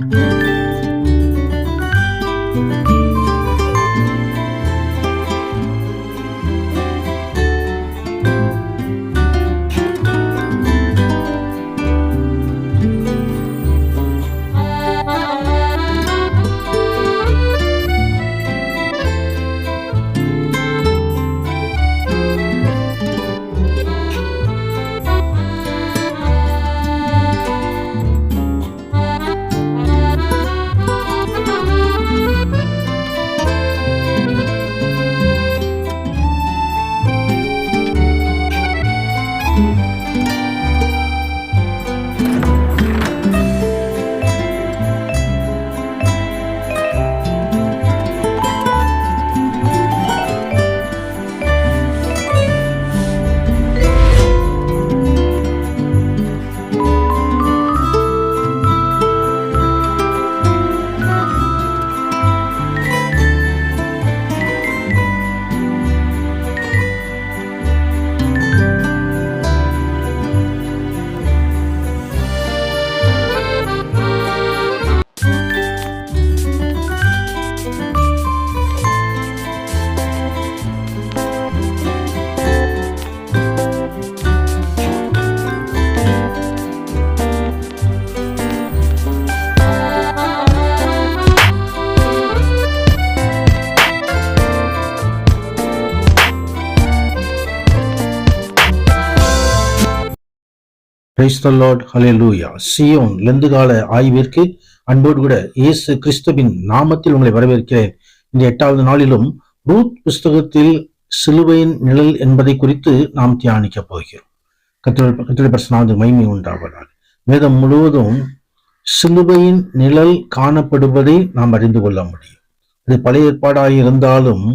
Price the lord, hallelujah. Zion லெந்துகால ஆய்விற்கு அன்போடு கூட இயேசு கிறிஸ்துவின் நாமத்தில் உங்களை வரவேற்கிறேன். இந்த 8வது நாளிலும் ரூத் புஸ்தகத்தில் சிலுவையின் நிழல் என்பதை குறித்து நாம் தியானிக்க போகிறோம். கர்த்தருடைய பரிசுத்த மகிமை உண்டாவதாக. வேதம் முழுவதும் சிலுவையின் நிழல் காணப்படுவதை நாம் அறிந்து கொள்ள முடியும். அது பழைய ஏற்பாடாக இருந்தாலும்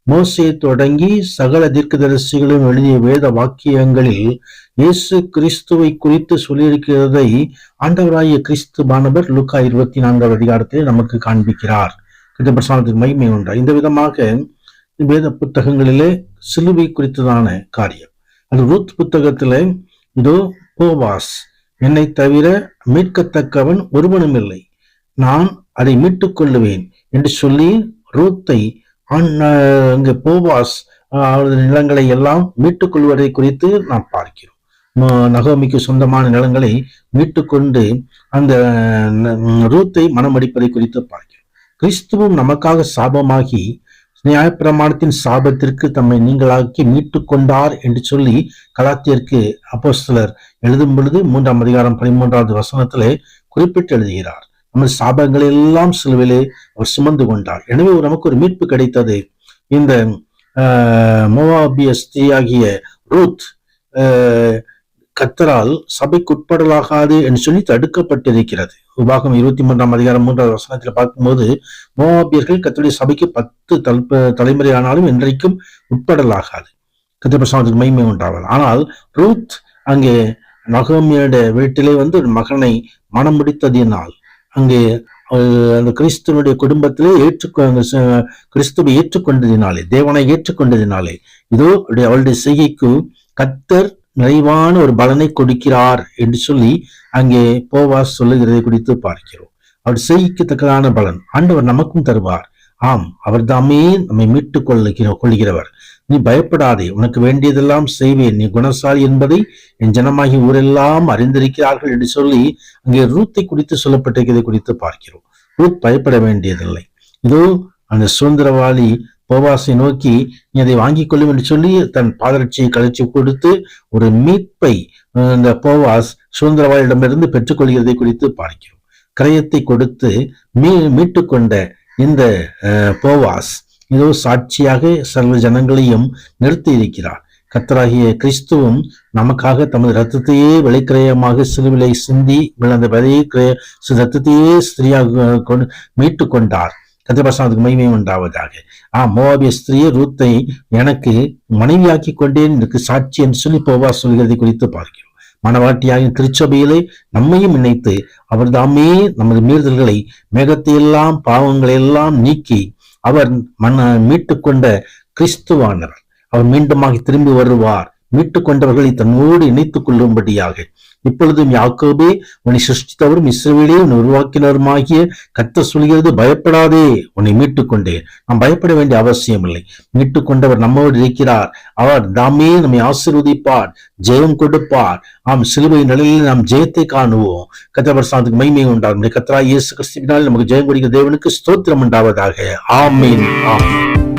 மோசே தொடங்கி சகல தீர்க்கதரிசிகளும் எழுதிய வேத வாக்கியங்களில் இயேசு கிறிஸ்துவை குறித்து சொல்லியிருக்கிறதை ஆண்டவராகிய கிறிஸ்துவானவர் லூக்கா 24வது அதிகாரத்திலே நமக்கு காண்பிக்கிறார். பிரசானத்துக்கு மகிமை உண்டா. இந்த விதமாக வேத புத்தகங்களிலே சிலுவை குறித்ததான காரியம். அது ரூத் புத்தகத்திலே இதோ போவாஸ், என்னை தவிர மீட்கத்தக்கவன் ஒருவனும் இல்லை, நான் அதை மீட்டுக் கொள்ளுவேன் என்று சொல்லி ரூத்தை அங்கு போவாஸ் அவரது நிலங்களை எல்லாம் மீட்டுக் கொள்வதை குறித்து நாம் பார்க்கிறோம். நகோமிக்கு சொந்தமான நிலங்களை மீட்டுக்கொண்டு அந்த ரூத்தை மனமடிப்பதை குறித்து பார்க்கிறோம். கிறிஸ்துவும் நமக்காக சாபமாகி நியாயப்பிரமாணத்தின் சாபத்திற்கு தம்மை நீங்களாக்கி மீட்டுக் கொண்டார் என்று சொல்லி கலாத்தியருக்கு அப்போஸ்தலர் எழுதும் பொழுது 3ஆம் அதிகாரம் 13வது வசனத்திலே குறிப்பிட்டு எழுதுகிறார். நமது சாபங்களை எல்லாம் சிலுவையிலே அவர் சுமந்து கொண்டார். எனவே நமக்கு ஒரு மீட்பு கிடைத்தது. இந்த மோவாபிய ஸ்திரீயாகிய ரூத் கர்த்தரால் சபைக்கு உட்படலாகாது என்று சொல்லி தடுக்கப்பட்டிருக்கிறது. உபாகம் 23ஆம் அதிகாரம் 3வது வசனத்தில் பார்க்கும்போது மோவாபியர்கள் கர்த்தருடைய சபைக்கு 10 தலைமுறை ஆனாலும் இன்றைக்கும் உட்படலாகாது. கர்த்தர் பிரசன்னத்துக்கு மகிமை உண்டாவது. ஆனால் ரூத் அங்கே நகோமியோட வீட்டிலே ஒரு மகனை மனம் முடித்ததினால் அங்கே அந்த கிறிஸ்துவனுடைய குடும்பத்திலே கிறிஸ்துவை ஏற்றுக்கொண்டதினாலே, தேவனை ஏற்றுக்கொண்டதினாலே இதோ அவளுடைய செய்கைக்கு கர்த்தர் நிறைவான ஒரு பலனை கொடுக்கிறார் என்று சொல்லி அங்கே போவாஸ் சொல்லுகிறதை குறித்து பார்க்கிறோம். அவர் செய்கைக்கு தக்கதான பலன் ஆண்டவர் நமக்கும் தருவார். ஆம், அவர் தாமே நம்மை மீட்டுக் கொள்கிறவர். நீ பயப்படாதே, உனக்கு வேண்டியதெல்லாம் செய்வேன், நீ குணசாலி என்பதை என் ஜனமாகி ஊரெல்லாம் அறிந்திருக்கிறார்கள் என்று சொல்லி அங்கே ரூத்தை குறித்து சொல்லப்பட்டிருக்கிறதை குறித்து பார்க்கிறோம். ரூத் பயப்பட வேண்டியதில்லை. இதோ அந்த சுதந்திரவாளி போவாசை நோக்கி நீ அதை வாங்கிக் கொள்ளும் என்று சொல்லி தன் பாதரட்சியை கழிச்சு கொடுத்து ஒரு மீட்பை இந்த போவாஸ் சுதந்திரவாளியிடமிருந்து பெற்றுக்கொள்கிறதை குறித்து பார்க்கிறோம். கிரயத்தை கொடுத்து மீட்டுக்கொண்ட இந்த போவாஸ் இதோ சாட்சியாக சர்வ ஜனங்களையும் நிறுத்தி இருக்கிறார். கர்த்தராகிய கிறிஸ்துவும் நமக்காக தமது ரத்தத்தையே விலைக்கிரயமாக சிலுவிலை சிந்தி விழுந்த ரத்தத்தையே ஸ்திரீயாக மீட்டு கொண்டார். கர்த்தர் மகிமை உண்டாவதாக. மோவாபிய ஸ்திரீயை ரூத்தை எனக்கு மனைவியாக்கி கொண்டேன் எனக்கு சாட்சி என்று சொல்லி போவாஸ் சொல்கிறதை குறித்து பார்க்கிறோம். மனவாட்டியாக திருச்சபையிலே நம்மையும் இணைத்து அவர் தாமே நமது மீறுதல்களை மேகத்தையெல்லாம் பாவங்களை எல்லாம் நீக்கி அவர் மீட்டு கொண்ட கிறிஸ்துவானவர். அவர் மீண்டுமாக திரும்பி வருவார். மீட்டு கொண்டவர்களை தன்னோடு இணைத்துக் கொள்ளும்படியாக இப்பொழுதும் யாக்கோபே, உன்னை சிருஷ்டித்தவரும் இஸ்ரவேலே உன்னை உருவாக்கினருமாகிய கர்த்தர் சொல்கிறது, பயப்படாதே, உன்னை மீட்டுக் கொண்டேன். நாம் பயப்பட வேண்டிய அவசியம் இல்லை. மீட்டுக் கொண்டவர் நம்மோடு இருக்கிறார். அவர் தாமே நம்மை ஆசீர்வதிப்பார், ஜெயம் கொடுப்பார். சிலுவை நிலையில் நாம் ஜெயத்தை காணுவோம். கர்த்தர் மகிமை உண்டாகும். கர்த்தராகிய இயேசு கிறிஸ்துவினால் நமக்கு ஜெயம் கொடுக்கிற தேவனுக்கு ஸ்தோத்திரம் உண்டாவதாக. ஆமென். ஆமென்.